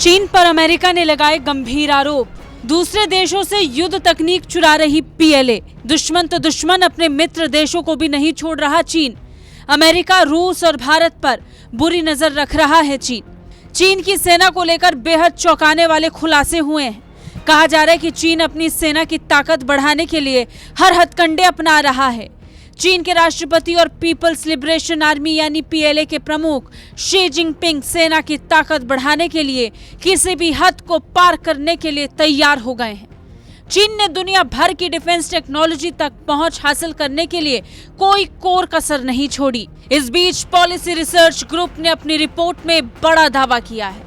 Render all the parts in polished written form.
चीन पर अमेरिका ने लगाए गंभीर आरोप। दूसरे देशों से युद्ध तकनीक चुरा रही पीएलए। दुश्मन तो दुश्मन, अपने मित्र देशों को भी नहीं छोड़ रहा चीन। अमेरिका, रूस और भारत पर बुरी नजर रख रहा है चीन की सेना को लेकर बेहद चौंकाने वाले खुलासे हुए हैं। कहा जा रहा है कि चीन अपनी सेना की ताकत बढ़ाने के लिए हर हथकंडे अपना रहा है। चीन के राष्ट्रपति और पीपल्स लिबरेशन आर्मी यानी पीएलए के प्रमुख शी जिनपिंग सेना की ताकत बढ़ाने के लिए किसी भी हद को पार करने के लिए तैयार हो गए हैं। चीन ने दुनिया भर की डिफेंस टेक्नोलॉजी तक पहुंच हासिल करने के लिए कोई कोर कसर नहीं छोड़ी। इस बीच पॉलिसी रिसर्च ग्रुप ने अपनी रिपोर्ट में बड़ा दावा किया है।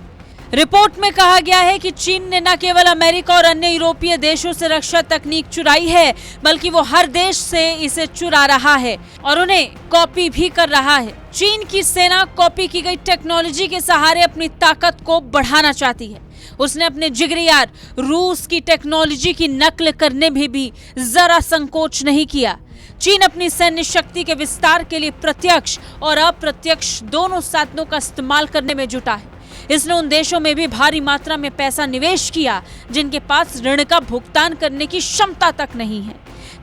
रिपोर्ट में कहा गया है कि चीन ने न केवल अमेरिका और अन्य यूरोपीय देशों से रक्षा तकनीक चुराई है, बल्कि वो हर देश से इसे चुरा रहा है और उन्हें कॉपी भी कर रहा है। चीन की सेना कॉपी की गई टेक्नोलॉजी के सहारे अपनी ताकत को बढ़ाना चाहती है। उसने अपने जिगरी यार रूस की टेक्नोलॉजी की नकल करने में भी जरा संकोच नहीं किया। चीन अपनी सैन्य शक्ति के विस्तार के लिए प्रत्यक्ष और अप्रत्यक्ष दोनों साधनों का इस्तेमाल करने में जुटा है। इसने उन देशों में भी भारी मात्रा में पैसा निवेश किया जिनके पास ऋण का भुगतान करने की क्षमता तक नहीं है।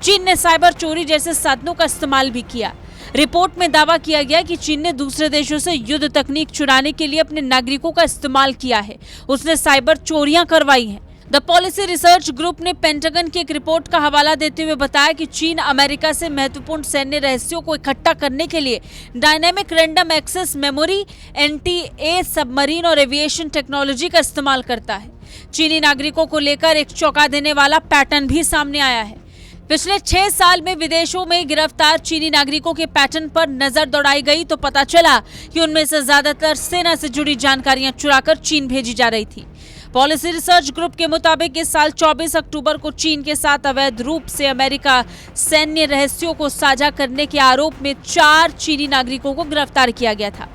चीन ने साइबर चोरी जैसे साधनों का इस्तेमाल भी किया। रिपोर्ट में दावा किया गया कि चीन ने दूसरे देशों से युद्ध तकनीक चुराने के लिए अपने नागरिकों का इस्तेमाल किया है। उसने साइबर चोरियां करवाई हैं। द पॉलिसी रिसर्च ग्रुप ने पेंटागन की एक रिपोर्ट का हवाला देते हुए बताया कि चीन अमेरिका से महत्वपूर्ण सैन्य रहस्यों को इकट्ठा करने के लिए dynamic random access memory, anti submarine और एविएशन टेक्नोलॉजी का इस्तेमाल करता है। चीनी नागरिकों को लेकर एक चौंका देने वाला पैटर्न भी सामने आया है। पिछले 6 साल में विदेशों में गिरफ्तार चीनी नागरिकों के पैटर्न पर नजर दौड़ाई गई तो पता चला कि उनमें से ज्यादातर सेना से जुड़ी जानकारियां चुराकर चीन भेजी जा रही थी। पॉलिसी रिसर्च ग्रुप के मुताबिक इस साल 24 अक्टूबर को चीन के साथ अवैध रूप से अमेरिका सैन्य रहस्यों को साझा करने के आरोप में 4 चीनी नागरिकों को गिरफ्तार किया गया था।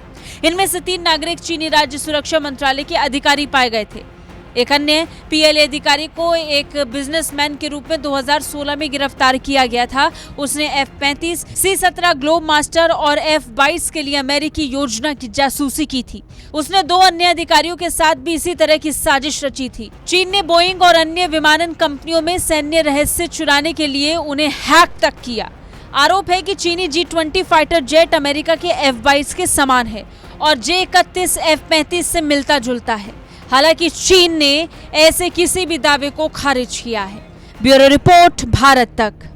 इनमें से 3 नागरिक चीनी राज्य सुरक्षा मंत्रालय के अधिकारी पाए गए थे। एक अन्य पीएलए अधिकारी को एक बिजनेसमैन के रूप में 2016 में गिरफ्तार किया गया था। उसने F-35, C-17 ग्लोब मास्टर और F-22 के लिए अमेरिकी योजना की जासूसी की थी। उसने 2 अन्य अधिकारियों के साथ भी इसी तरह की साजिश रची थी। चीन ने बोइंग और अन्य विमानन कंपनियों में सैन्य रहस्य चुराने के लिए उन्हें हैक तक किया। आरोप है कि चीनी G-20 फाइटर जेट अमेरिका के F-22 के समान है और J-31 F-35 से मिलता जुलता है। हालांकि चीन ने ऐसे किसी भी दावे को खारिज किया है। ब्यूरो रिपोर्ट, भारत तक।